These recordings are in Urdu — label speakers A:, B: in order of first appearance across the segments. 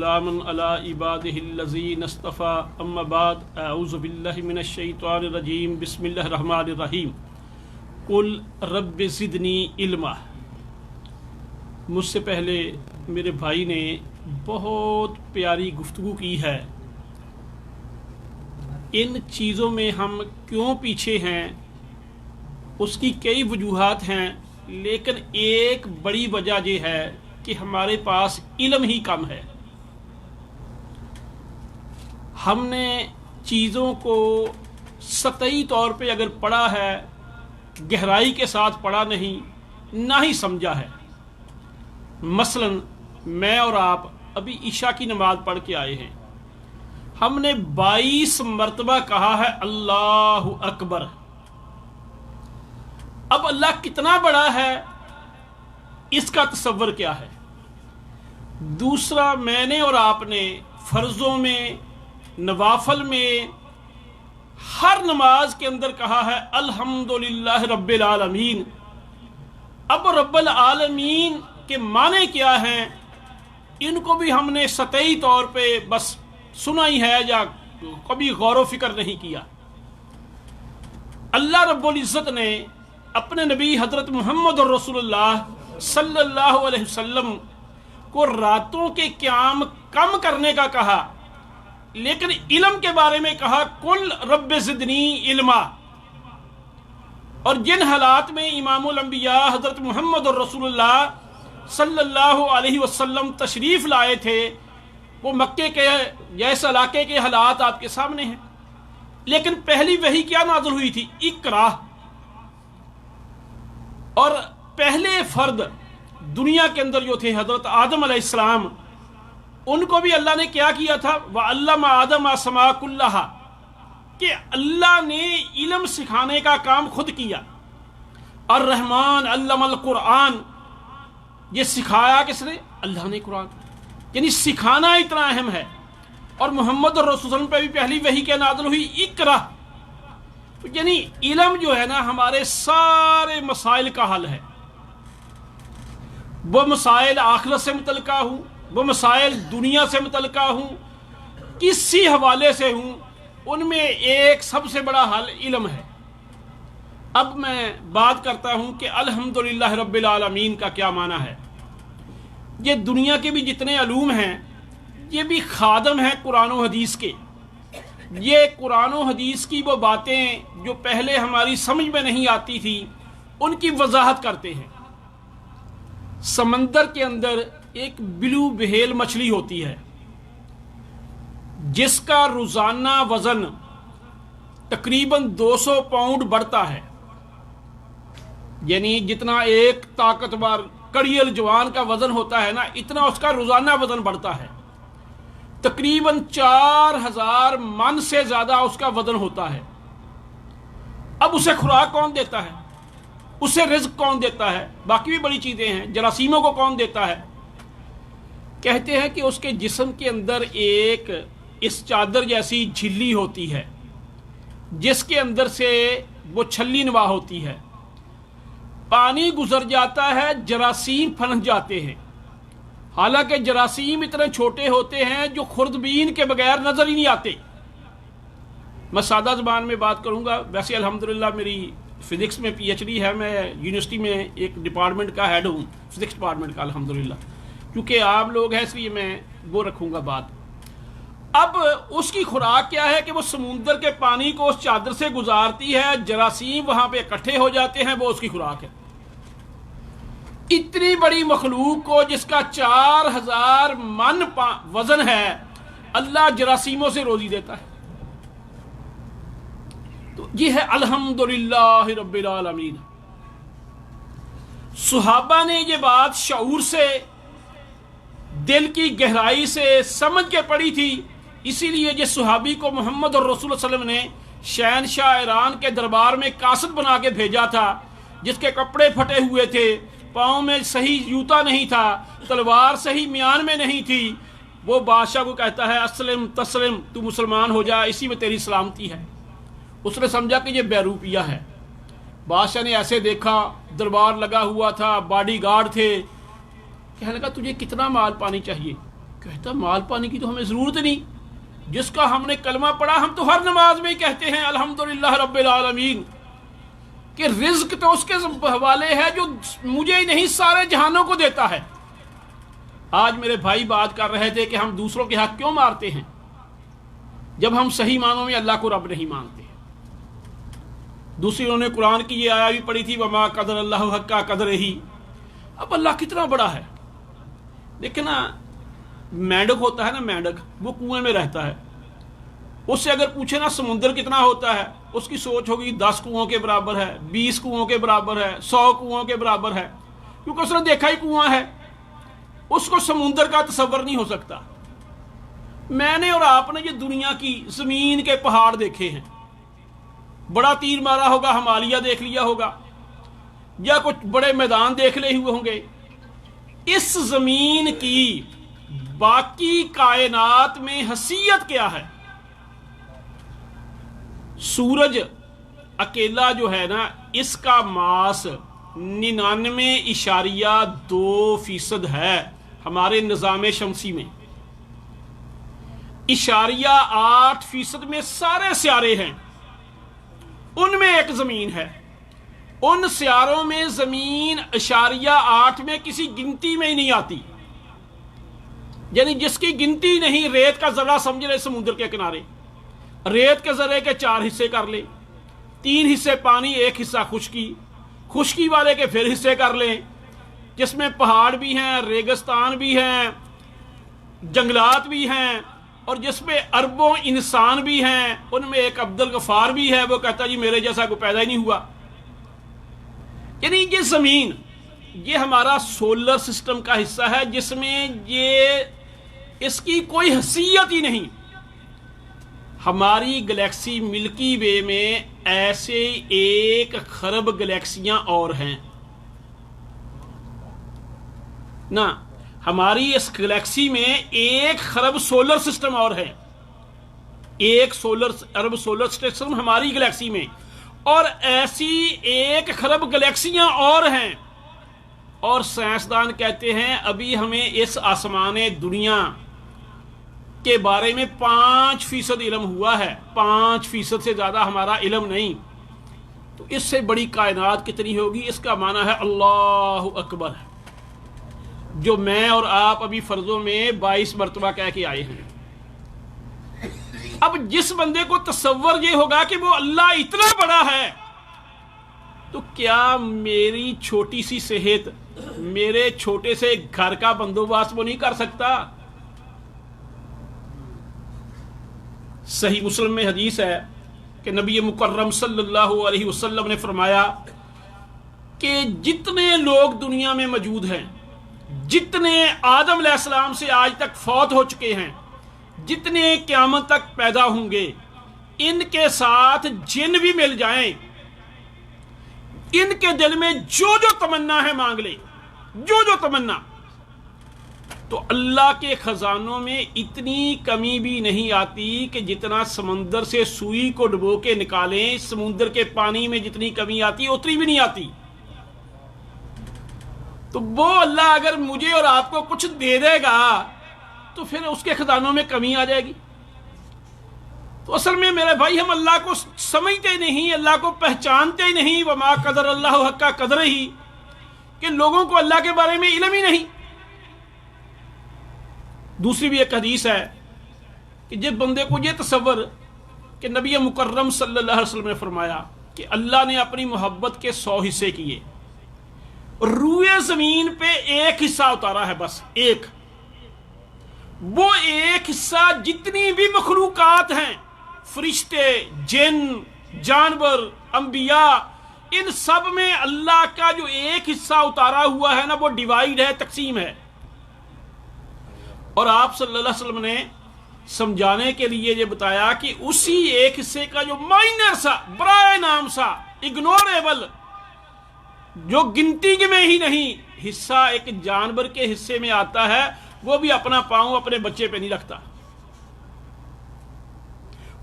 A: سلام علی عبادہ الذین اصطفى اما بعد اعوذ باللہ من الشیطان الرجیم بسم اللہ الرحمن الرحیم قل رب زدنی علما۔ مجھ سے پہلے میرے بھائی نے بہت پیاری گفتگو کی ہے۔ ان چیزوں میں ہم کیوں پیچھے ہیں اس کی کئی وجوہات ہیں، لیکن ایک بڑی وجہ یہ ہے کہ ہمارے پاس علم ہی کم ہے۔ ہم نے چیزوں کو سطحی طور پہ اگر پڑھا ہے، گہرائی کے ساتھ پڑھا نہیں، نہ ہی سمجھا ہے۔ مثلا میں اور آپ ابھی عشاء کی نماز پڑھ کے آئے ہیں، ہم نے 22 مرتبہ کہا ہے اللہ اکبر۔ اب اللہ کتنا بڑا ہے اس کا تصور کیا ہے؟ دوسرا، میں نے اور آپ نے فرضوں میں، نوافل میں، ہر نماز کے اندر کہا ہے الحمدللہ رب العالمین۔ اب رب العالمین کے معنی کیا ہیں ان کو بھی ہم نے سطحی طور پہ بس سنا ہی ہے یا کبھی غور و فکر نہیں کیا۔ اللہ رب العزت نے اپنے نبی حضرت محمد رسول اللہ صلی اللہ علیہ وسلم کو راتوں کے قیام کم کرنے کا کہا، لیکن علم کے بارے میں کہا قل رب زدنی علما۔ اور جن حالات میں امام الانبیاء حضرت محمد رسول اللہ صلی اللہ علیہ وسلم تشریف لائے تھے، وہ مکے کے جیسے علاقے کے حالات آپ کے سامنے ہیں، لیکن پہلی وحی کیا نازل ہوئی تھی؟ اقرا۔ اور پہلے فرد دنیا کے اندر جو تھے حضرت آدم علیہ السلام، ان کو بھی اللہ نے کیا کیا تھا؟ وَعَلَّمَ آدَمَ الْأَسْمَاءَ كُلَّهَا، کہ اللہ نے علم سکھانے کا کام خود کیا۔ الرحمن علم القرآن، یہ سکھایا کس نے؟ اللہ نے قرآن۔ یعنی سکھانا اتنا اہم ہے۔ اور محمد رسول اللہ صلی اللہ علیہ وسلم پہ بھی پہلی وحی کیا نازل ہوئی؟ اقرا۔ یعنی علم جو ہے نا ہمارے سارے مسائل کا حل ہے۔ وہ مسائل آخرت سے متعلقہ ہوں، وہ مسائل دنیا سے متعلقہ ہوں، کسی حوالے سے ہوں، ان میں ایک سب سے بڑا حل علم ہے۔ اب میں بات کرتا ہوں کہ الحمدللہ رب العالمین کا کیا معنی ہے۔ یہ دنیا کے بھی جتنے علوم ہیں یہ بھی خادم ہیں قرآن و حدیث کے۔ یہ قرآن و حدیث کی وہ باتیں جو پہلے ہماری سمجھ میں نہیں آتی تھی ان کی وضاحت کرتے ہیں۔ سمندر کے اندر ایک بلو وہیل مچھلی ہوتی ہے جس کا روزانہ وزن تقریباً 200 پاؤنڈ بڑھتا ہے۔ یعنی جتنا ایک طاقتور کڑیل جوان کا وزن ہوتا ہے نا، اتنا اس کا روزانہ وزن بڑھتا ہے۔ تقریباً 4000 من سے زیادہ اس کا وزن ہوتا ہے۔ اب اسے خوراک کون دیتا ہے؟ اسے رزق کون دیتا ہے؟ باقی بھی بڑی چیزیں ہیں، جراثیموں کو کون دیتا ہے؟ کہتے ہیں کہ اس کے جسم کے اندر ایک اس چادر جیسی جھلی ہوتی ہے جس کے اندر سے وہ چھلی نما ہوتی ہے۔ پانی گزر جاتا ہے، جراثیم پھنس جاتے ہیں، حالانکہ جراثیم اتنے چھوٹے ہوتے ہیں جو خوردبین کے بغیر نظر ہی نہیں آتے۔ میں سادہ زبان میں بات کروں گا۔ ویسے الحمدللہ میری فزکس میں پی ایچ ڈی ہے، میں یونیورسٹی میں ایک ڈپارٹمنٹ کا ہیڈ ہوں، فزکس ڈپارٹمنٹ کا الحمدللہ۔ کیونکہ آپ لوگ ہیں اس لیے میں وہ رکھوں گا بات۔ اب اس کی خوراک کیا ہے کہ وہ سمندر کے پانی کو اس چادر سے گزارتی ہے، جراثیم وہاں پہ اکٹھے ہو جاتے ہیں، وہ اس کی خوراک ہے۔ اتنی بڑی مخلوق کو جس کا 4000 من وزن ہے، اللہ جراثیموں سے روزی دیتا ہے۔ تو یہ ہے الحمدللہ رب العالمین۔ صحابہ نے یہ بات شعور سے، دل کی گہرائی سے سمجھ کے پڑھی تھی، اسی لیے جس صحابی کو محمد رسول اللہ صلی اللہ علیہ وسلم نے شہنشاہ ایران کے دربار میں قاصد بنا کے بھیجا تھا، جس کے کپڑے پھٹے ہوئے تھے، پاؤں میں صحیح جوتا نہیں تھا، تلوار صحیح میان میں نہیں تھی، وہ بادشاہ کو کہتا ہے اسلم تسلم، تو مسلمان ہو جا، اسی میں تیری سلامتی ہے۔ اس نے سمجھا کہ یہ بیروپیہ ہے۔ بادشاہ نے ایسے دیکھا، دربار لگا ہوا تھا، باڈی گارڈ تھے، کہنے لگا تجھے کتنا مال پانی چاہیے؟ کہتا مال پانی کی تو ہمیں ضرورت نہیں، جس کا ہم نے کلمہ پڑھا ہم تو ہر نماز میں ہی کہتے ہیں الحمدللہ رب العالمین، کہ رزق تو اس کے حوالے ہے جو مجھے ہی نہیں سارے جہانوں کو دیتا ہے۔ آج میرے بھائی بات کر رہے تھے کہ ہم دوسروں کے حق کیوں مارتے ہیں جب ہم صحیح معنوں میں اللہ کو رب نہیں مانتے۔ دوسری انہوں نے قرآن کی یہ آیہ بھی پڑھی تھی وما قدر اللہ حق قدرہ۔ اب اللہ کتنا بڑا ہے، لیکن نا مینڈک ہوتا ہے نا، مینڈک وہ کنویں میں رہتا ہے، اس سے اگر پوچھے نا سمندر کتنا ہوتا ہے، اس کی سوچ ہوگی 10 کنووں کے برابر ہے، 20 کنووں کے برابر ہے، 100 کنووں کے برابر ہے، کیونکہ اس نے دیکھا ہی کنواں ہے، اس کو سمندر کا تصور نہیں ہو سکتا۔ میں نے اور آپ نے یہ دنیا کی زمین کے پہاڑ دیکھے ہیں، بڑا تیر مارا ہوگا، ہمالیہ دیکھ لیا ہوگا، یا کچھ بڑے میدان دیکھ لے ہوئے ہوں گے۔ اس زمین کی باقی کائنات میں حیثیت کیا ہے؟ سورج اکیلا جو ہے نا، اس کا ماس 99.2% ہے ہمارے نظام شمسی میں، 0.8% میں سارے سیارے ہیں، ان میں ایک زمین ہے، ان سیاروں میں زمین 0.8 میں کسی گنتی میں ہی نہیں آتی، یعنی جس کی گنتی نہیں۔ ریت کا ذرہ سمجھ رہے سمندر کے کنارے، ریت کے ذرے کے 4 حصے کر لیں، 3 حصے پانی، 1 حصہ خشکی، خشکی والے کے پھر حصے کر لیں، جس میں پہاڑ بھی ہیں، ریگستان بھی ہیں، جنگلات بھی ہیں، اور جس میں اربوں انسان بھی ہیں۔ ان میں ایک عبدالغفار بھی ہے، وہ کہتا جی میرے جیسا کوئی پیدا ہی نہیں ہوا۔ یعنی یہ زمین، یہ ہمارا سولر سسٹم کا حصہ ہے، جس میں اس کی کوئی حیثیت ہی نہیں۔ ہماری گلیکسی ملکی وے میں ایسے 1 خرب گلیکسیاں اور ہیں نا، ہماری اس گلیکسی میں 1 خرب سولر سسٹم اور ہے، 1 ارب سولر سسٹم ہماری گلیکسی میں، اور ایسی 1 خرب گلیکسیاں اور ہیں۔ اور سائنسدان کہتے ہیں ابھی ہمیں اس آسمان دنیا کے بارے میں 5% علم ہوا ہے، 5% سے زیادہ ہمارا علم نہیں۔ تو اس سے بڑی کائنات کتنی ہوگی؟ اس کا معنی ہے اللہ اکبر، جو میں اور آپ ابھی فرضوں میں 22 مرتبہ کہہ کے آئے ہیں۔ اب جس بندے کو تصور یہ ہوگا کہ وہ اللہ اتنا بڑا ہے، تو کیا میری چھوٹی سی صحت، میرے چھوٹے سے گھر کا بندوبست وہ نہیں کر سکتا؟ صحیح مسلم میں حدیث ہے کہ نبی مکرم صلی اللہ علیہ وسلم نے فرمایا کہ جتنے لوگ دنیا میں موجود ہیں، جتنے آدم علیہ السلام سے آج تک فوت ہو چکے ہیں، جتنے قیامت تک پیدا ہوں گے، ان کے ساتھ جن بھی مل جائیں، ان کے دل میں جو تمنا ہے مانگ لے، جو تمنا، تو اللہ کے خزانوں میں اتنی کمی بھی نہیں آتی کہ جتنا سمندر سے سوئی کو ڈبو کے نکالیں، سمندر کے پانی میں جتنی کمی آتی ہے اتنی بھی نہیں آتی۔ تو وہ اللہ اگر مجھے اور آپ کو کچھ دے دے گا تو پھر اس کے خزانوں میں کمی آ جائے گی۔ تو اصل میں میرے بھائی ہم اللہ کو سمجھتے نہیں، اللہ کو پہچانتے ہی نہیں، وما قدر اللہ حق قدرہ ہی، کہ لوگوں کو اللہ کے بارے میں علم ہی نہیں۔ دوسری بھی ایک حدیث ہے کہ جس بندے کو یہ تصور کہ نبی مکرم صلی اللہ علیہ وسلم نے فرمایا کہ اللہ نے اپنی محبت کے 100 حصے کیے، روئے زمین پہ 1 حصہ اتارا ہے، بس 1، وہ 1 حصہ جتنی بھی مخلوقات ہیں، فرشتے، جن، جانور، انبیاء، ان سب میں اللہ کا جو 1 حصہ اتارا ہوا ہے نا، وہ ڈیوائیڈ ہے، تقسیم ہے۔ اور آپ صلی اللہ علیہ وسلم نے سمجھانے کے لیے یہ بتایا کہ اسی 1 حصے کا جو مائنر سا، برائے نام سا، اگنوریبل، جو گنتی میں ہی نہیں حصہ ایک جانور کے حصے میں آتا ہے، وہ بھی اپنا پاؤں اپنے بچے پہ نہیں رکھتا۔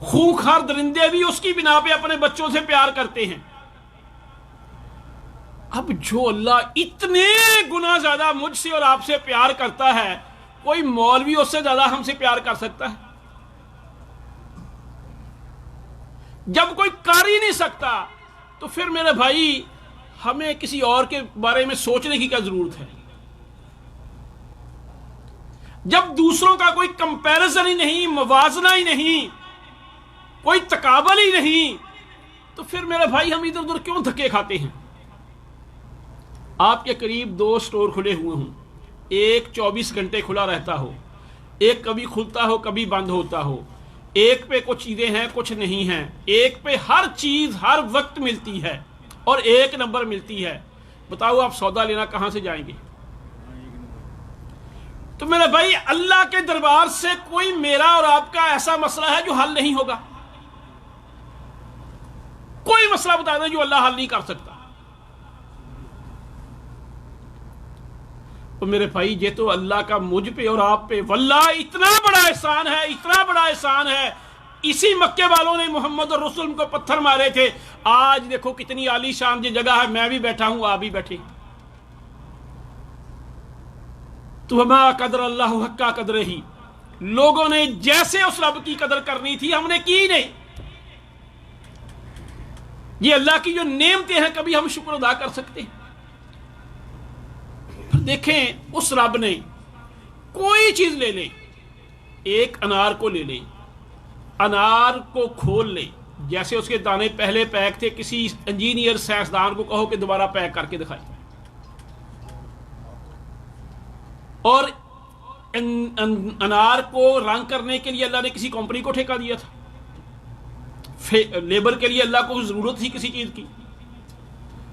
A: خونخوار درندے بھی اس کی بنا پہ اپنے بچوں سے پیار کرتے ہیں۔ اب جو اللہ اتنے گنا زیادہ مجھ سے اور آپ سے پیار کرتا ہے، کوئی مولوی اس سے زیادہ ہم سے پیار کر سکتا ہے؟ جب کوئی کر ہی نہیں سکتا تو پھر میرے بھائی ہمیں کسی اور کے بارے میں سوچنے کی کیا ضرورت ہے؟ جب دوسروں کا کوئی کمپیریزن ہی نہیں، موازنہ ہی نہیں، کوئی تقابل ہی نہیں، تو پھر میرے بھائی ہم ادھر ادھر کیوں دھکے کھاتے ہیں؟ آپ کے قریب 2 سٹور کھلے ہوئے ہوں، ایک 24 گھنٹے کھلا رہتا ہو، ایک کبھی کھلتا ہو کبھی بند ہوتا ہو، ایک پہ کچھ چیزیں ہیں کچھ نہیں ہیں، ایک پہ ہر چیز ہر وقت ملتی ہے اور 1 نمبر ملتی ہے، بتاؤ آپ سودا لینا کہاں سے جائیں گے؟ تو میرے بھائی اللہ کے دربار سے کوئی میرا اور آپ کا ایسا مسئلہ ہے جو حل نہیں ہوگا؟ کوئی مسئلہ بتا دیں جو اللہ حل نہیں کر سکتا؟ تو میرے بھائی یہ تو اللہ کا مجھ پہ اور آپ پہ واللہ اتنا بڑا احسان ہے، اتنا بڑا احسان ہے۔ اسی مکے والوں نے محمد اور رسول کو پتھر مارے تھے، آج دیکھو کتنی عالی شان یہ جگہ ہے، میں بھی بیٹھا ہوں آپ بھی بیٹھے۔ تو وما قدر اللہ حق قدرہ ہی، لوگوں نے جیسے اس رب کی قدر کرنی تھی ہم نے کی نہیں۔ یہ اللہ کی جو نعمتیں ہیں کبھی ہم شکر ادا کر سکتے ہیں؟ دیکھیں اس رب نے کوئی چیز لے لے، ایک انار کو لے لے، انار کو کھول لے، جیسے اس کے دانے پہلے پیک تھے، کسی انجینئر سائنسدان کو کہو کہ دوبارہ پیک کر کے دکھائے، اور انار کو رنگ کرنے کے لیے اللہ نے کسی کمپنی کو ٹھیکہ دیا تھا، لیبر کے لیے اللہ کو ضرورت تھی کسی چیز کی۔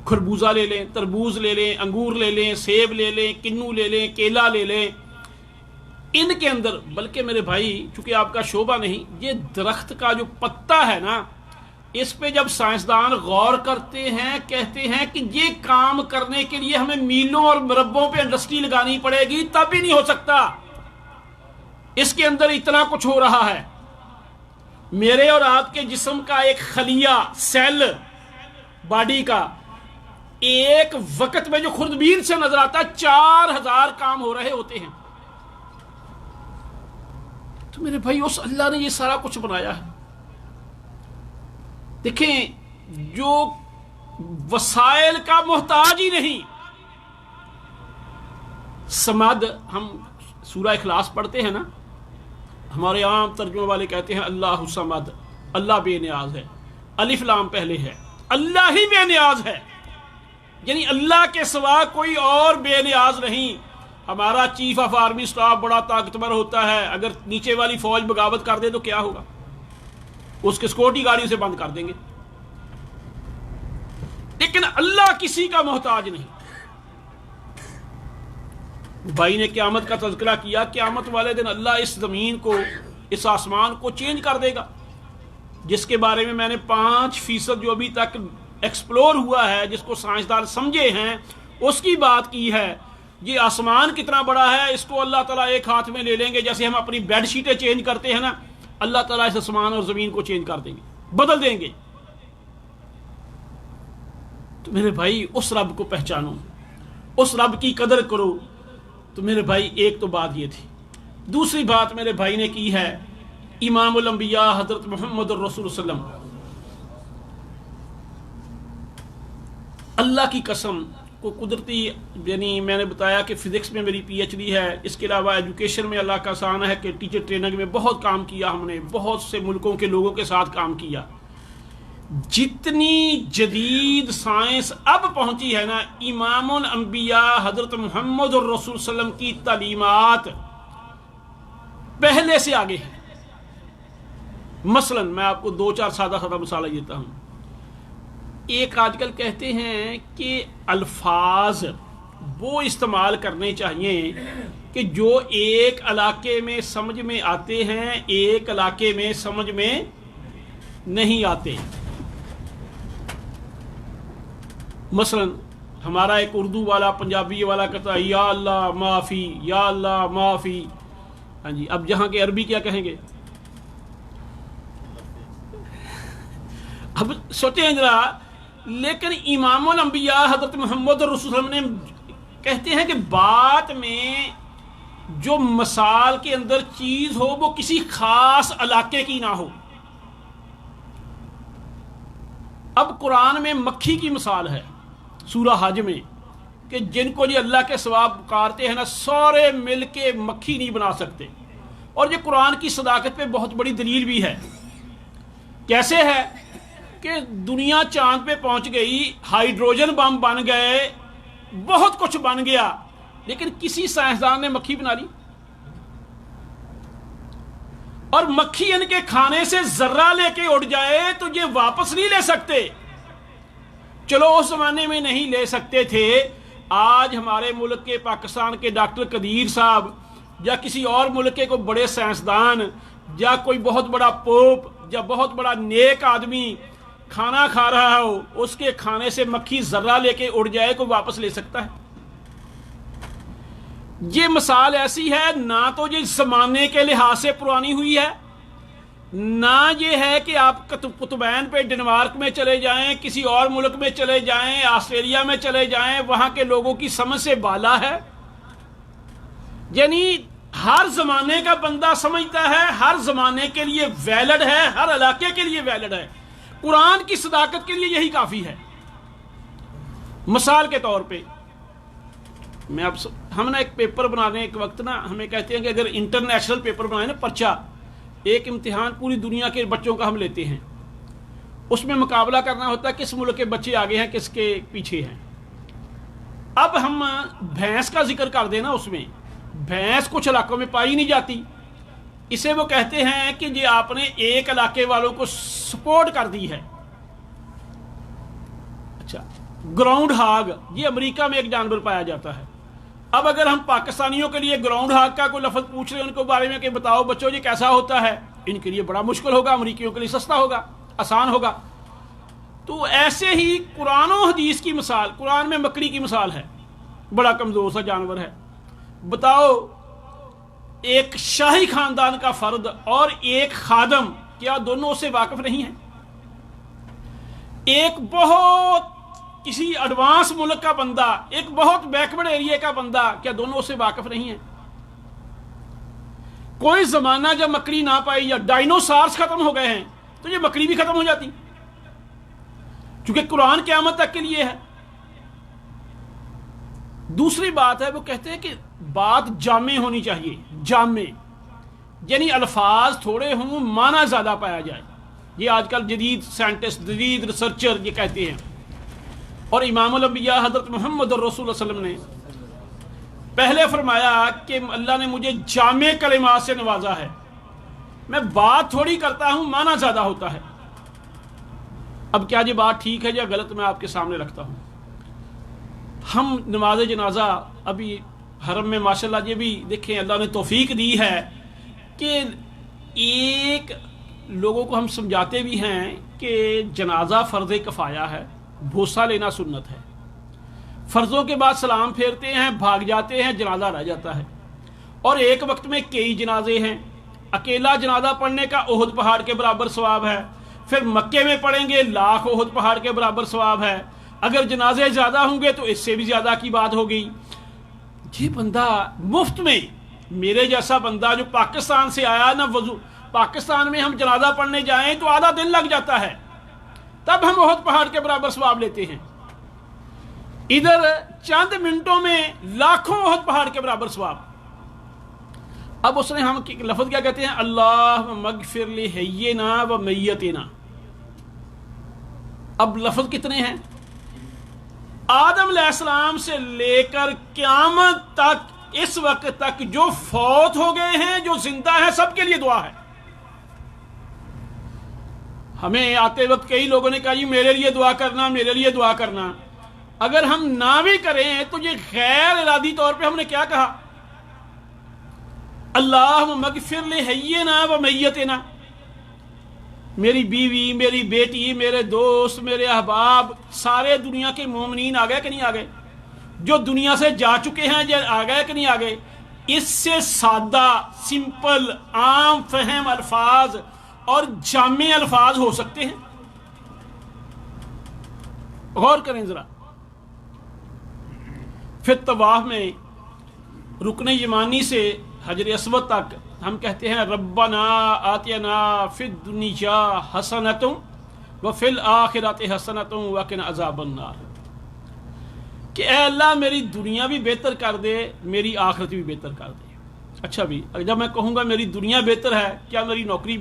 A: خربوزہ لے لیں، تربوز لے لیں، انگور لے لیں، سیب لے لیں، کنو لے لیں، کیلا لے لیں، ان کے اندر بلکہ میرے بھائی چونکہ آپ کا شعبہ نہیں، یہ درخت کا جو پتا ہے نا، اس پہ جب سائنسدان غور کرتے ہیں کہتے ہیں کہ یہ کام کرنے کے لیے ہمیں میلوں اور مربوں پہ انڈسٹری لگانی پڑے گی تب بھی نہیں ہو سکتا، اس کے اندر اتنا کچھ ہو رہا ہے۔ میرے اور آپ کے جسم کا ایک خلیہ سیل باڈی کا ایک وقت میں جو خوردبین سے نظر آتا ہے 4000 کام ہو رہے ہوتے ہیں۔ تو میرے بھائی اس اللہ نے یہ سارا کچھ بنایا ہے۔ دیکھیں جو وسائل کا محتاج ہی نہیں، سمد، ہم سورہ اخلاص پڑھتے ہیں نا، ہمارے عام ترجمہ والے کہتے ہیں اللہ سمد، اللہ بے نیاز ہے، الف لام پہلے ہے، اللہ ہی بے نیاز ہے، یعنی اللہ کے سوا کوئی اور بے نیاز نہیں۔ ہمارا چیف آف آرمی سٹاف بڑا طاقتور ہوتا ہے، اگر نیچے والی فوج بغاوت کر دے تو کیا ہوگا؟ اس کے سیکورٹی گاڑیوں سے بند کر دیں گے۔ لیکن اللہ کسی کا محتاج نہیں۔ بھائی نے قیامت کا تذکرہ کیا، قیامت والے دن اللہ اس زمین کو، اس آسمان کو چینج کر دے گا، جس کے بارے میں نے 5% جو ابھی تک ایکسپلور ہوا ہے، جس کو سائنسدان سمجھے ہیں، اس کی بات کی ہے۔ یہ آسمان کتنا بڑا ہے، اس کو اللہ تعالیٰ ایک ہاتھ میں لے لیں گے، جیسے ہم اپنی بیڈ شیٹیں چینج کرتے ہیں نا، اللہ تعالیٰ اس آسمان اور زمین کو چینج کر دیں گے، بدل دیں گے۔ تو میرے بھائی اس رب کو پہچانو، اس رب کی قدر کرو۔ تو میرے بھائی ایک تو بات یہ تھی۔ دوسری بات میرے بھائی نے کی ہے امام الانبیاء حضرت محمد الرسول صلی اللہ علیہ وسلم۔ اللہ کی قسم کو قدرتی، یعنی میں نے بتایا کہ فزکس میں میری پی ایچ ڈی ہے، اس کے علاوہ ایجوکیشن میں اللہ کا احسان ہے کہ ٹیچر ٹریننگ میں بہت کام کیا، ہم نے بہت سے ملکوں کے لوگوں کے ساتھ کام کیا۔ جتنی جدید سائنس اب پہنچی ہے نا، امام الانبیاء حضرت محمد الرسول صلی اللہ علیہ وسلم کی تعلیمات پہلے سے آگے ہیں۔ مثلا میں آپ کو 2-4 سادہ مثالیں دیتا ہوں۔ ایک آج کل کہتے ہیں کہ الفاظ وہ استعمال کرنے چاہیے کہ جو ایک علاقے میں سمجھ میں آتے ہیں، ایک علاقے میں سمجھ میں نہیں آتے۔ مثلا ہمارا ایک اردو والا پنجابی والا کہتا ہے یا اللہ معافی، یا اللہ معافی۔ ہاں جی، اب جہاں کے عربی کیا کہیں گے؟ اب سوچیں ذرا۔ لیکن امام الانبیاء حضرت محمد رسول اللہ نے کہتے ہیں کہ بات میں جو مثال کے اندر چیز ہو وہ کسی خاص علاقے کی نہ ہو. اب قرآن میں مکھی کی مثال ہے سورہ حج میں کہ جن کو یہ اللہ کے سوا پکارتے ہیں نا سارے مل کے مکھی نہیں بنا سکتے. اور یہ قرآن کی صداقت پہ بہت بڑی دلیل بھی ہے. کیسے ہے کہ دنیا چاند پہ پہنچ گئی, ہائیڈروجن بم بن گئے, بہت کچھ بن گیا, لیکن کسی سائنسدان نے مکھی بنا لی. اور مکھی ان کے کھانے سے ذرہ لے کے اڑ جائے تو یہ واپس نہیں لے سکتے. چلو اس زمانے میں نہیں لے سکتے تھے, آج ہمارے ملک کے پاکستان کے ڈاکٹر قدیر صاحب یا کسی اور ملک کے کوئی بڑے سائنسدان یا کوئی بہت بڑا پوپ یا بہت بڑا نیک آدمی کھانا کھا رہا ہو, اس کے کھانے سے مکھی ذرہ لے کے اڑ جائے, کوئی واپس لے سکتا ہے؟ یہ مثال ایسی ہے, نہ تو یہ زمانے کے لحاظ سے پرانی ہوئی ہے, نہ یہ ہے کہ آپ قطبین پہ ڈنمارک میں چلے جائیں, کسی اور ملک میں چلے جائیں, آسٹریلیا میں چلے جائیں, وہاں کے لوگوں کی سمجھ سے بالا ہے. یعنی ہر زمانے کا بندہ سمجھتا ہے, ہر زمانے کے لیے ویلڈ ہے, ہر علاقے کے لیے ویلڈ ہے. قرآن کی صداقت کے لیے یہی کافی ہے. مثال کے طور پہ میں اب ہم نا ایک پیپر بنانے کے وقت نا ہمیں کہتے ہیں کہ اگر انٹرنیشنل پیپر بنائیں نا, پرچہ, ایک امتحان پوری دنیا کے بچوں کا ہم لیتے ہیں, اس میں مقابلہ کرنا ہوتا ہے کس ملک کے بچے آگے ہیں کس کے پیچھے ہیں. اب ہم بھینس کا ذکر کر دیں نا, اس میں بھینس کچھ علاقوں میں پائی نہیں جاتی, اسے وہ کہتے ہیں کہ یہ آپ نے ایک علاقے والوں کو سپورٹ کر دی ہے. اچھا, گراؤنڈ ہاگ, یہ امریکہ میں ایک جانور پایا جاتا ہے. اب اگر ہم پاکستانیوں کے لیے گراؤنڈ ہاگ کا کوئی لفظ پوچھ رہے ہیں ان کو بارے میں کہ بتاؤ بچوں یہ کیسا ہوتا ہے, ان کے لیے بڑا مشکل ہوگا, امریکیوں کے لیے سستا ہوگا, آسان ہوگا. تو ایسے ہی قرآن و حدیث کی مثال, قرآن میں مکڑی کی مثال ہے, بڑا کمزور سا جانور ہے. بتاؤ ایک شاہی خاندان کا فرد اور ایک خادم کیا دونوں اس سے واقف نہیں ہیں؟ ایک بہت کسی ایڈوانس ملک کا بندہ, ایک بہت بیکورڈ ایریا کا بندہ, کیا دونوں اس سے واقف نہیں ہیں؟ کوئی زمانہ جب مکڑی نہ پائی یا ڈائنوسارز ختم ہو گئے ہیں تو یہ مکڑی بھی ختم ہو جاتی, چونکہ قرآن قیامت تک کے لیے ہے. دوسری بات ہے وہ کہتے ہیں کہ بات جامع ہونی چاہیے, جامع یعنی الفاظ تھوڑے ہوں, معنی زیادہ پایا جائے. یہ آج کل جدید سائنٹسٹ, جدید ریسرچر یہ کہتے ہیں. اور امام الانبیاء حضرت محمد رسول اللہ صلی اللہ علیہ وسلم نے پہلے فرمایا کہ اللہ نے مجھے جامع کلمات سے نوازا ہے, میں بات تھوڑی کرتا ہوں, معنی زیادہ ہوتا ہے. اب کیا یہ بات ٹھیک ہے یا غلط, میں آپ کے سامنے رکھتا ہوں. ہم نماز جنازہ ابھی حرم میں ماشاءاللہ یہ بھی دیکھیں اللہ نے توفیق دی ہے کہ ایک لوگوں کو ہم سمجھاتے بھی ہیں کہ جنازہ فرض کفایہ ہے, بوسہ لینا سنت ہے. فرضوں کے بعد سلام پھیرتے ہیں, بھاگ جاتے ہیں, جنازہ رہ جاتا ہے. اور ایک وقت میں کئی جنازے ہیں. اکیلا جنازہ پڑھنے کا احد پہاڑ کے برابر ثواب ہے, پھر مکے میں پڑھیں گے لاکھ احد پہاڑ کے برابر ثواب ہے. اگر جنازے زیادہ ہوں گے تو اس سے بھی زیادہ کی بات ہو گئی. یہ بندہ مفت میں, میرے جیسا بندہ جو پاکستان سے آیا نا, وضو پاکستان میں ہم جنازہ پڑھنے جائیں تو آدھا دن لگ جاتا ہے, تب ہم احد پہاڑ کے برابر ثواب لیتے ہیں. ادھر چند منٹوں میں لاکھوں احد پہاڑ کے برابر ثواب. اب اس نے ہم لفظ کیا کہتے ہیں, اللہ مغفر لحینا و میتنا. اب لفظ کتنے ہیں؟ آدم علیہ السلام سے لے کر قیامت تک, اس وقت تک جو فوت ہو گئے ہیں, جو زندہ ہیں, سب کے لیے دعا ہے. ہمیں آتے وقت کئی لوگوں نے کہا جی میرے لیے دعا کرنا, میرے لیے دعا کرنا. اگر ہم نہ بھی کریں تو یہ غیر ارادی طور پہ ہم نے کیا کہا, اللہم مغفر لحینا و میتنا. میری بیوی, میری بیٹی, میرے دوست, میرے احباب, سارے دنیا کے مومنین آ گئے کہ نہیں آ گئے, جو دنیا سے جا چکے ہیں یہ آ گئے کہ نہیں آ گئے. اس سے سادہ, سمپل, عام فہم الفاظ اور جامع الفاظ ہو سکتے ہیں؟ غور کریں ذرا. پھر طواف میں رکن یمانی سے حجر اسود تک ہم کہتے ہیں ربنا آتنا فی الدنیا حسنۃ وفی الآخرۃ حسنۃ وقنا عذاب النار، کہ اے اللہ میری دنیا بھی بہتر کر دے، میری آخرت بھی بہتر کر دے۔ اچھا بھی جب میں کہوں گا میری دنیا بہتر ہے، کیا میری نوکری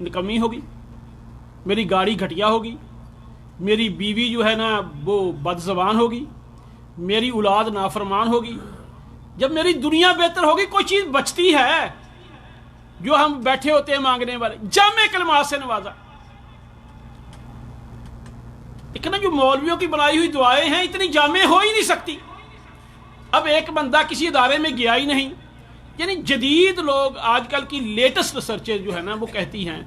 A: نکمی ہوگی، میری گاڑی گھٹیا ہوگی، میری بیوی جو ہے نا وہ بد زبان ہوگی، میری اولاد نافرمان ہوگی؟ جب میری دنیا بہتر ہوگی کوئی چیز بچتی ہے جو ہم بیٹھے ہوتے ہیں مانگنے والے؟ جامع کلمات سے نوازا۔ لیکن جو مولویوں کی بنائی ہوئی دعائیں ہیں اتنی جامع ہو ہی نہیں سکتی۔ اب ایک بندہ کسی ادارے میں گیا ہی نہیں، یعنی جدید لوگ آج کل کی لیٹسٹ ریسرچز جو ہے نا وہ کہتی ہیں،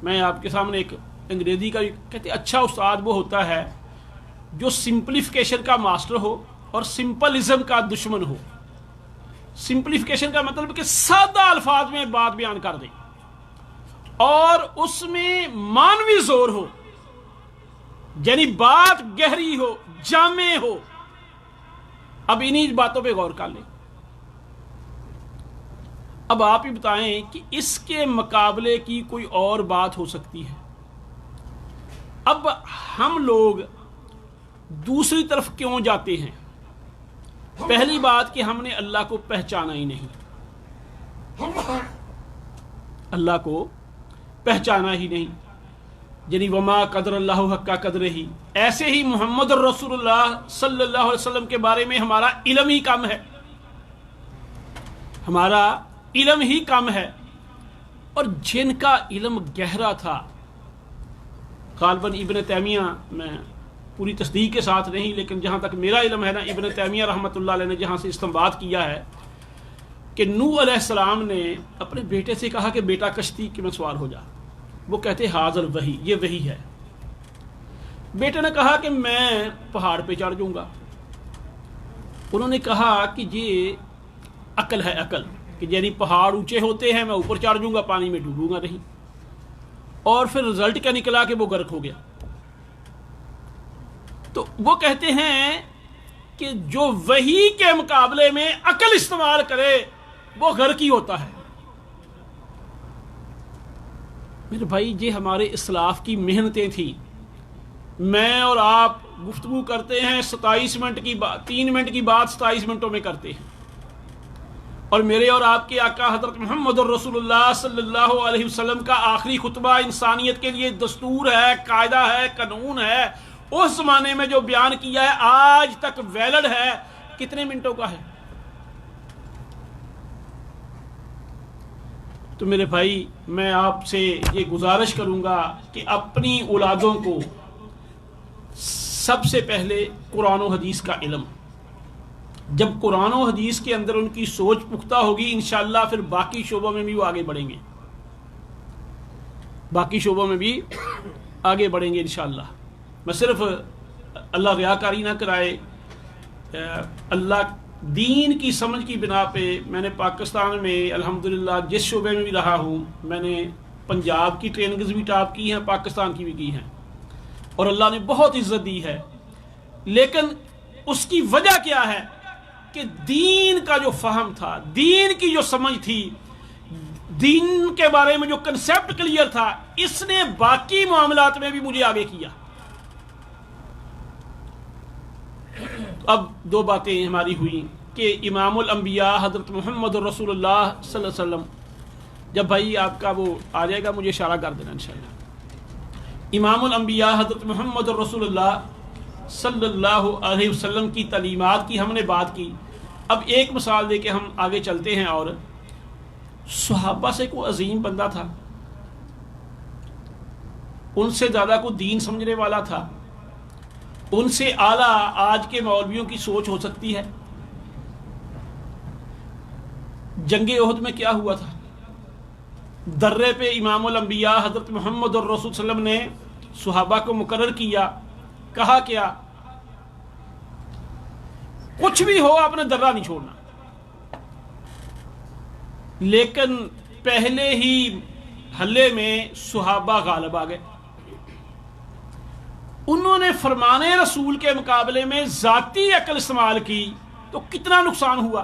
A: میں آپ کے سامنے ایک انگریزی کا کہتے ہیں اچھا استاد وہ ہوتا ہے جو سمپلیفیکیشن کا ماسٹر ہو اور سمپلزم کا دشمن ہو۔ سمپلیفیکیشن کا مطلب کہ سادہ الفاظ میں بات بیان کر دے اور اس میں مانوی زور ہو، یعنی بات گہری ہو، جامع ہو۔ اب انہی باتوں پہ غور کر لیں۔ اب آپ ہی بتائیں کہ اس کے مقابلے کی کوئی اور بات ہو سکتی ہے؟ اب ہم لوگ دوسری طرف کیوں جاتے ہیں؟ پہلی بات کہ ہم نے اللہ کو پہچانا ہی نہیں، اللہ کو پہچانا ہی نہیں، یعنی وما قدر اللہ حق قدرہ ہی، ایسے ہی محمد الرسول اللہ صلی اللہ علیہ وسلم کے بارے میں ہمارا علم ہی کم ہے، ہمارا علم ہی کم ہے۔ اور جن کا علم گہرا تھا، غالباً ابن تیمیہ، میں پوری تصدیق کے ساتھ نہیں لیکن جہاں تک میرا علم ہے نا، ابن تیمیہ رحمۃ اللہ علیہ نے جہاں سے استنباط کیا ہے کہ نوح علیہ السلام نے اپنے بیٹے سے کہا کہ بیٹا کشتی میں سوار ہو جا، وہ کہتے حاضر وحی، یہ وحی ہے۔ بیٹے نے کہا کہ میں پہاڑ پہ چڑھ جاؤں گا، انہوں نے کہا کہ یہ عقل ہے، عقل، کہ یعنی پہاڑ اونچے ہوتے ہیں، میں اوپر چڑھ جاؤں گا، پانی میں ڈوبوں گا نہیں۔ اور پھر رزلٹ کیا نکلا کہ وہ غرق ہو گیا۔ تو وہ کہتے ہیں کہ جو وحی کے مقابلے میں عقل استعمال کرے وہ غرق ہی ہوتا ہے۔ میرے بھائی یہ ہمارے اسلاف کی محنتیں تھیں۔ میں اور آپ گفتگو کرتے ہیں 27 منٹ کی بات، 3 منٹ کی بات 27 منٹوں میں کرتے ہیں، اور میرے اور آپ کے آقا حضرت محمد الرسول اللہ صلی اللہ علیہ وسلم کا آخری خطبہ انسانیت کے لیے دستور ہے، قاعدہ ہے، قانون ہے، اس زمانے میں جو بیان کیا ہے آج تک ویلڈ ہے، کتنے منٹوں کا ہے؟ تو میرے بھائی میں آپ سے یہ گزارش کروں گا کہ اپنی اولادوں کو سب سے پہلے قرآن و حدیث کا علم، جب قرآن و حدیث کے اندر ان کی سوچ پختہ ہوگی انشاءاللہ پھر باقی شعبوں میں بھی وہ آگے بڑھیں گے، باقی شعبوں میں بھی آگے بڑھیں گے انشاءاللہ۔ میں صرف اللہ ریاکاری نہ کرائے، اللہ دین کی سمجھ کی بنا پہ میں نے پاکستان میں الحمدللہ جس شعبے میں بھی رہا ہوں، میں نے پنجاب کی ٹریننگز بھی ٹاپ کی ہیں، پاکستان کی بھی کی ہیں، اور اللہ نے بہت عزت دی ہے۔ لیکن اس کی وجہ کیا ہے کہ دین کا جو فہم تھا، دین کی جو سمجھ تھی، دین کے بارے میں جو کنسیپٹ کلیئر تھا، اس نے باقی معاملات میں بھی مجھے آگے کیا۔ اب 2 باتیں ہماری ہوئی کہ امام الانبیاء حضرت محمد الرسول اللہ صلی اللہ علیہ وسلم، جب بھائی آپ کا وہ آ جائے گا مجھے اشارہ کر دینا انشاءاللہ۔ امام الانبیاء حضرت محمد الرسول اللہ صلی اللہ علیہ وسلم کی تعلیمات کی ہم نے بات کی۔ اب ایک مثال دے کے ہم آگے چلتے ہیں، اور صحابہ سے کوئی عظیم بندہ تھا، ان سے زیادہ کوئی دین سمجھنے والا تھا، ان سے اعلیٰ آج کے مولویوں کی سوچ ہو سکتی ہے؟ جنگ احد میں کیا ہوا تھا؟ درے پہ امام الانبیاء حضرت محمد الرسول صلی اللہ علیہ وسلم نے صحابہ کو مقرر کیا، کہا کیا؟ کچھ بھی ہو آپ نے درہ نہیں چھوڑنا۔ لیکن پہلے ہی حلے میں صحابہ غالب آ گئے، انہوں نے فرمان رسول کے مقابلے میں ذاتی عقل استعمال کی، تو کتنا نقصان ہوا۔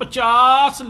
A: 50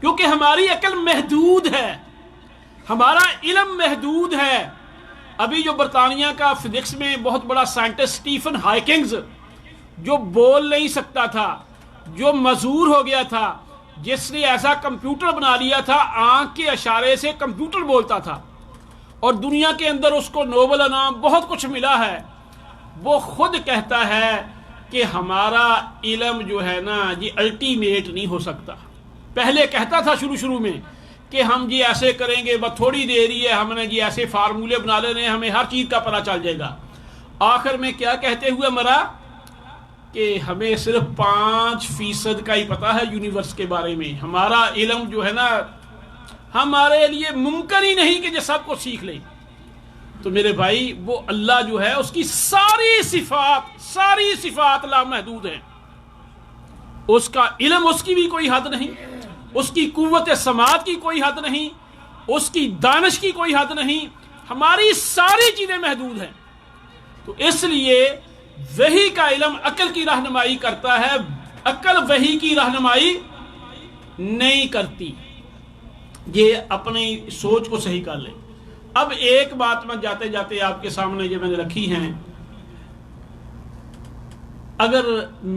A: کیونکہ ہماری عقل محدود ہے، ہمارا علم محدود ہے۔ ابھی جو برطانیہ کا فزکس میں بہت بڑا سائنٹسٹ اسٹیفن ہاکنگز، جو بول نہیں سکتا تھا، جو معذور ہو گیا تھا، جس نے ایسا کمپیوٹر بنا لیا تھا، آنکھ کے اشارے سے کمپیوٹر بولتا تھا، اور دنیا کے اندر اس کو نوبل انعام بہت کچھ ملا ہے، وہ خود کہتا ہے کہ ہمارا علم جو ہے نا یہ الٹیمیٹ نہیں ہو سکتا۔ پہلے کہتا تھا شروع میں کہ ہم جی ایسے کریں گے، بس تھوڑی دیر ہی ہے، ہم نے جی ایسے فارمولے بنا لینے، ہمیں ہر چیز کا پتہ چل جائے گا۔ آخر میں کیا کہتے ہوئے مرا کہ ہمیں صرف 5% کا ہی پتہ ہے یونیورس کے بارے میں، ہمارا علم جو ہے نا ہمارے لیے ممکن ہی نہیں کہ یہ سب کو سیکھ لیں۔ تو میرے بھائی وہ اللہ جو ہے اس کی ساری صفات لامحدود ہیں، اس کا علم اس کی بھی کوئی حد نہیں، اس کی قوت سماعت کی کوئی حد نہیں، اس کی دانش کی کوئی حد نہیں، ہماری ساری چیزیں محدود ہیں۔ تو اس لیے وحی کا علم عقل کی رہنمائی کرتا ہے، عقل وحی کی رہنمائی نہیں کرتی۔ یہ اپنی سوچ کو صحیح کر لیں۔ اب ایک بات میں جاتے جاتے آپ کے سامنے جو میں نے رکھی ہیں، اگر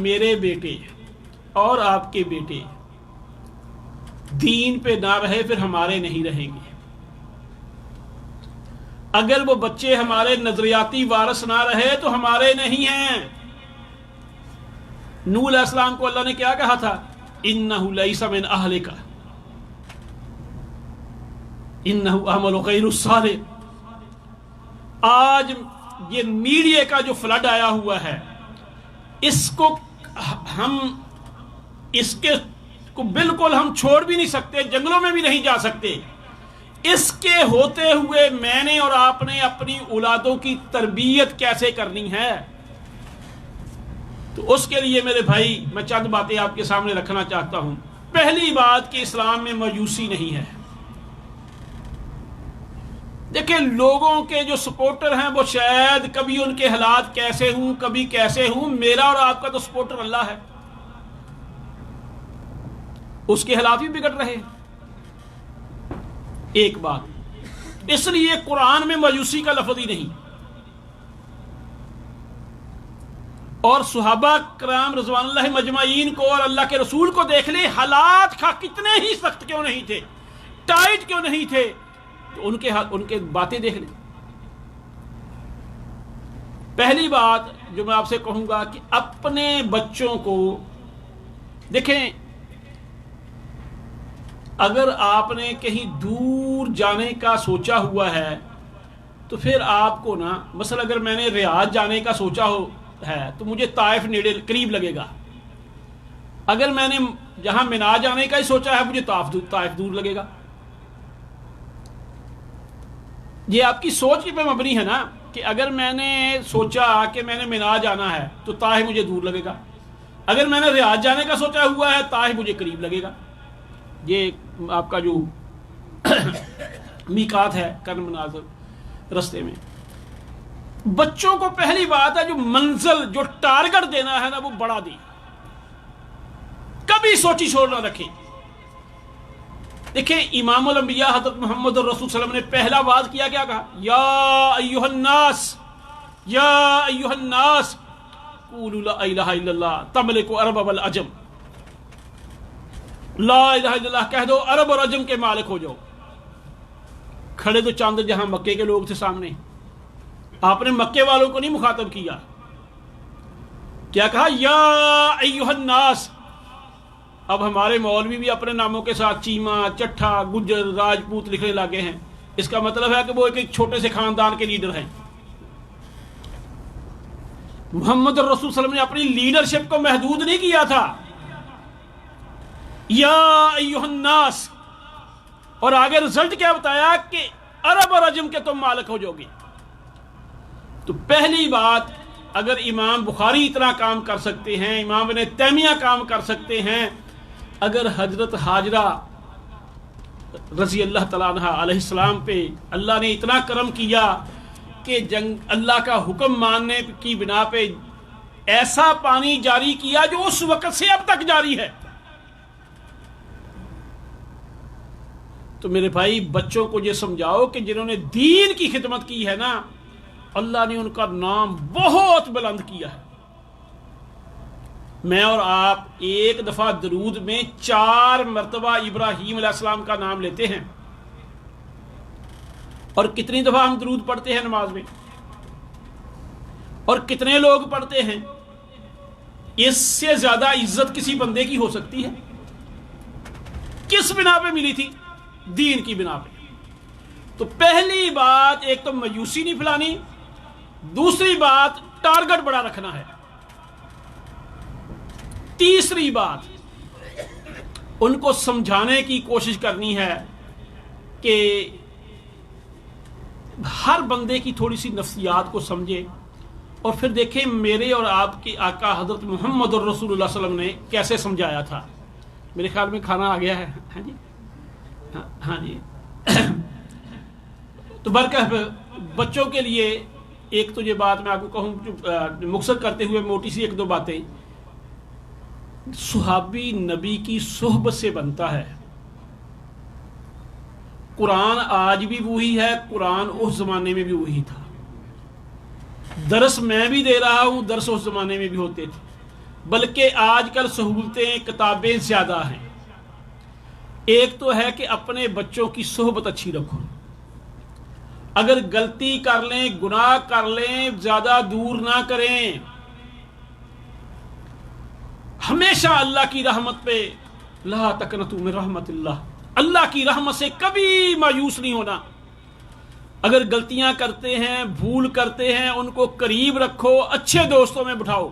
A: میرے بیٹے اور آپ کے بیٹے دین پہ نہ رہے پھر ہمارے نہیں رہیں گے۔ اگر وہ بچے ہمارے نظریاتی وارث نہ رہے تو ہمارے نہیں ہیں۔ نوح علیہ السلام کو اللہ نے کیا کہا تھا؟ اِنَّهُ لَيْسَ مِنْ أَهْلِكَ اِنَّهُ عَمَلُ غَيْرُ الصَّالِحِ۔ آج یہ میڈیا کا جو فلڈ آیا ہوا ہے، اس کو ہم بالکل ہم چھوڑ بھی نہیں سکتے، جنگلوں میں بھی نہیں جا سکتے۔ اس کے ہوتے ہوئے میں نے اور آپ نے اپنی اولادوں کی تربیت کیسے کرنی ہے؟ تو اس کے لیے میرے بھائی میں چند باتیں آپ کے سامنے رکھنا چاہتا ہوں۔ پہلی بات کہ اسلام میں مجوسی نہیں ہے۔ دیکھیں لوگوں کے جو سپورٹر ہیں وہ شاید کبھی ان کے حالات کیسے ہوں، کبھی کیسے ہوں، میرا اور آپ کا تو سپورٹر اللہ ہے، اس کے حالات بھی بگڑ رہے ہیں۔ ایک بات، اس لیے قرآن میں مجوسی کا لفظ ہی نہیں، اور صحابہ کرام رضوان اللہ مجمعین کو اور اللہ کے رسول کو دیکھ لیں، حالات کتنے ہی سخت کیوں نہیں تھے، ٹائٹ کیوں نہیں تھے، تو ان کے باتیں دیکھ لیں۔ پہلی بات جو میں آپ سے کہوں گا کہ اپنے بچوں کو دیکھیں، اگر آپ نے کہیں دور جانے کا سوچا ہوا ہے تو پھر آپ کو نا، مثلا اگر میں نے ریاض جانے کا سوچا ہے تو مجھے طائف نیڑے قریب لگے گا، اگر میں نے جہاں منا جانے کا ہی سوچا ہے مجھے طائف دور لگے گا۔ یہ آپ کی سوچ پہ مبنی ہے نا، کہ اگر میں نے سوچا کہ میں نے منا جانا ہے تو طائف مجھے دور لگے گا، اگر میں نے ریاض جانے کا سوچا ہوا ہے طائف مجھے قریب لگے گا۔ یہ آپ کا جو میقات ہے کرن منازل رستے میں۔ بچوں کو پہلی بات ہے جو منزل، جو ٹارگٹ دینا ہے نا وہ بڑا دیں، کبھی سوچی چھوڑ نہ رکھیں۔ دیکھیں امام الانبیاء حضرت محمد الرسول صلی اللہ علیہ وسلم نے پہلا واز کیا، کیا کہا؟ یا ایھا الناس، یا ایھا الناس قولوا لا الہ الا اللہ تملکوا العرب والعجم۔ لا الہ الا اللہ کہہ دو، عرب اور عجم کے مالک ہو جاؤ۔ کھڑے تو چاند جہاں مکے کے لوگ تھے سامنے، آپ نے مکے والوں کو نہیں مخاطب کیا، کیا کہا؟ یا ایھا الناس۔ اب ہمارے مولوی بھی اپنے ناموں کے ساتھ چیمہ، چٹھا، گجر، راجپوت لکھنے لگے ہیں، اس کا مطلب ہے کہ وہ ایک چھوٹے سے خاندان کے لیڈر ہیں۔ محمد الرسول صلی اللہ علیہ وسلم نے اپنی لیڈرشپ کو محدود نہیں کیا تھا، یا ایھا الناس، اور آگے رزلٹ کیا بتایا کہ عرب اور عجم کے تم مالک ہو جاؤ گے۔ تو پہلی بات، اگر امام بخاری اتنا کام کر سکتے ہیں، امام ابن تیمیہ کام کر سکتے ہیں، اگر حضرت حاجرہ رضی اللہ تعالیٰ عنہ علیہ السلام پہ اللہ نے اتنا کرم کیا کہ اللہ کا حکم ماننے کی بنا پہ ایسا پانی جاری کیا جو اس وقت سے اب تک جاری ہے، تو میرے بھائی بچوں کو یہ سمجھاؤ کہ جنہوں نے دین کی خدمت کی ہے نا، اللہ نے ان کا نام بہت بلند کیا ہے۔ میں اور آپ ایک دفعہ درود میں 4 مرتبہ ابراہیم علیہ السلام کا نام لیتے ہیں، اور کتنی دفعہ ہم درود پڑھتے ہیں نماز میں، اور کتنے لوگ پڑھتے ہیں؟ اس سے زیادہ عزت کسی بندے کی ہو سکتی ہے؟ کس بنا پہ ملی تھی؟ دین کی بنا پہ۔ تو پہلی بات، ایک تو مایوسی نہیں پھیلانی، دوسری بات ٹارگٹ بڑا رکھنا ہے، تیسری بات ان کو سمجھانے کی کوشش کرنی ہے کہ ہر بندے کی تھوڑی سی نفسیات کو سمجھے، اور پھر دیکھیں میرے اور آپ کے آقا حضرت محمد الرسول اللہ صلی اللہ علیہ وسلم نے کیسے سمجھایا تھا۔ میرے خیال میں کھانا آ گیا ہے، ہاں جی، ہاں جی۔ تو برکہ بچوں کے لیے ایک تو یہ بات میں آپ کو کہوں، مقصد کرتے ہوئے موٹی سی 1-2 باتیں۔ صحابی نبی کی صحبت سے بنتا ہے۔ قرآن آج بھی وہی ہے، قرآن اس زمانے میں بھی وہی تھا۔ درس میں بھی دے رہا ہوں، درس اس زمانے میں بھی ہوتے تھے، بلکہ آج کل سہولتیں، کتابیں زیادہ ہیں۔ ایک تو ہے کہ اپنے بچوں کی صحبت اچھی رکھو، اگر غلطی کر لیں، گناہ کر لیں، زیادہ دور نہ کریں۔ ہمیشہ اللہ کی رحمت پہ، لا تقنطوا من رحمت اللہ کی رحمت سے کبھی مایوس نہیں ہونا۔ اگر غلطیاں کرتے ہیں، بھول کرتے ہیں، ان کو قریب رکھو، اچھے دوستوں میں بٹھاؤ۔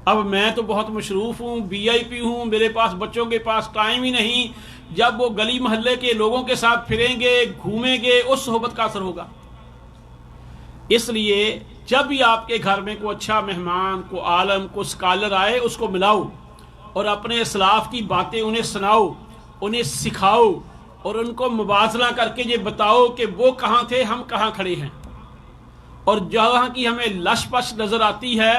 A: اب میں تو بہت مصروف ہوں، VIP ہوں، میرے پاس بچوں کے پاس ٹائم ہی نہیں۔ جب وہ گلی محلے کے لوگوں کے ساتھ پھریں گے، گھومیں گے، اس صحبت کا اثر ہوگا۔ اس لیے جب بھی آپ کے گھر میں کوئی اچھا مہمان، کوئی عالم، کوئی اسکالر آئے، اس کو ملاؤ اور اپنے اسلاف کی باتیں انہیں سناؤ، انہیں سکھاؤ، اور ان کو مبادلہ کر کے یہ بتاؤ کہ وہ کہاں تھے، ہم کہاں کھڑے ہیں۔ اور جہاں کی ہمیں لش پش نظر آتی ہے،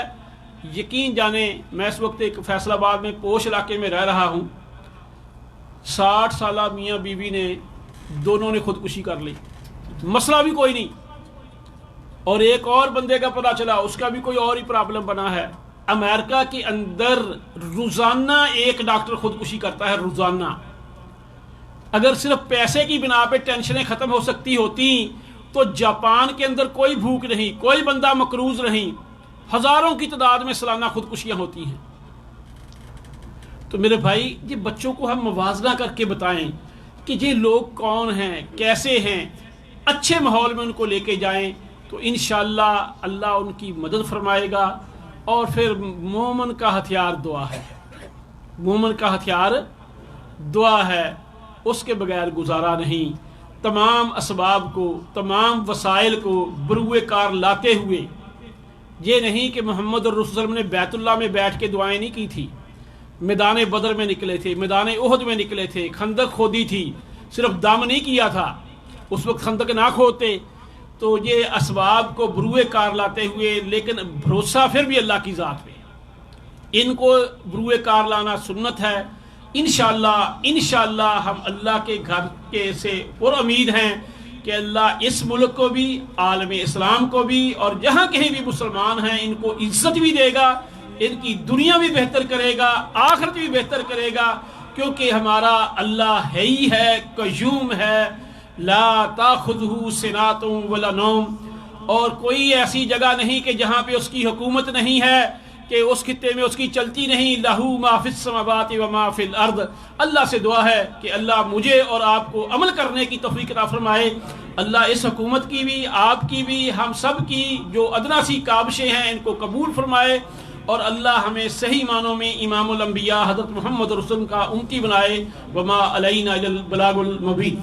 A: یقین جانیں، میں اس وقت ایک فیصل آباد میں پوش علاقے میں رہ رہا ہوں، 60 سالہ میاں بیوی نے، دونوں نے خودکشی کر لی، مسئلہ بھی کوئی نہیں، اور ایک اور بندے کا پتہ چلا اس کا بھی کوئی اور ہی پرابلم بنا ہے۔ امریکہ کے اندر روزانہ 1 ڈاکٹر خودکشی کرتا ہے، روزانہ۔ اگر صرف پیسے کی بنا پہ ٹینشنیں ختم ہو سکتی ہوتی تو جاپان کے اندر کوئی بھوک نہیں، کوئی بندہ مقروض نہیں، ہزاروں کی تعداد میں سالانہ خودکشیاں ہوتی ہیں۔ تو میرے بھائی، یہ بچوں کو ہم موازنہ کر کے بتائیں کہ یہ لوگ کون ہیں، کیسے ہیں، اچھے ماحول میں ان کو لے کے جائیں، تو انشاءاللہ اللہ ان کی مدد فرمائے گا۔ اور پھر مومن کا ہتھیار دعا ہے، مومن کا ہتھیار دعا ہے، اس کے بغیر گزارا نہیں۔ تمام اسباب کو، تمام وسائل کو بروئے کار لاتے ہوئے، یہ نہیں کہ محمد الرسول صلی اللہ علیہ وسلم نے بیت اللہ میں بیٹھ کے دعائیں نہیں کی تھی، میدان بدر میں نکلے تھے، میدان احد میں نکلے تھے، خندق کھودی تھی، صرف دم نہیں کیا تھا، اس وقت خندق نہ کھودتے۔ تو یہ اسباب کو بروئے کار لاتے ہوئے، لیکن بھروسہ پھر بھی اللہ کی ذات پہ، ان کو بروئے کار لانا سنت ہے۔ انشاءاللہ ہم اللہ کے گھر کے سے پر امید ہیں کہ اللہ اس ملک کو بھی، عالم اسلام کو بھی، اور جہاں کہیں بھی مسلمان ہیں، ان کو عزت بھی دے گا، ان کی دنیا بھی بہتر کرے گا، آخرت بھی بہتر کرے گا، کیونکہ ہمارا اللہ ہے ہی ہے، قیوم ہے، لا تاخذہ سنۃ ولا نوم، اور کوئی ایسی جگہ نہیں کہ جہاں پہ اس کی حکومت نہیں ہے، کہ اس خطے میں اس کی چلتی نہیں۔ لہو ما فی السماوات و ما فی الارض۔ اللہ سے دعا ہے کہ اللہ مجھے اور آپ کو عمل کرنے کی توفیق عطا فرمائے۔ اللہ اس حکومت کی بھی، آپ کی بھی، ہم سب کی جو ادنا سی کابشیں ہیں ان کو قبول فرمائے، اور اللہ ہمیں صحیح معنوں میں امام الانبیاء حضرت محمد رسول کا امتی بنائے۔ وما علینا الا البلاغ المبین۔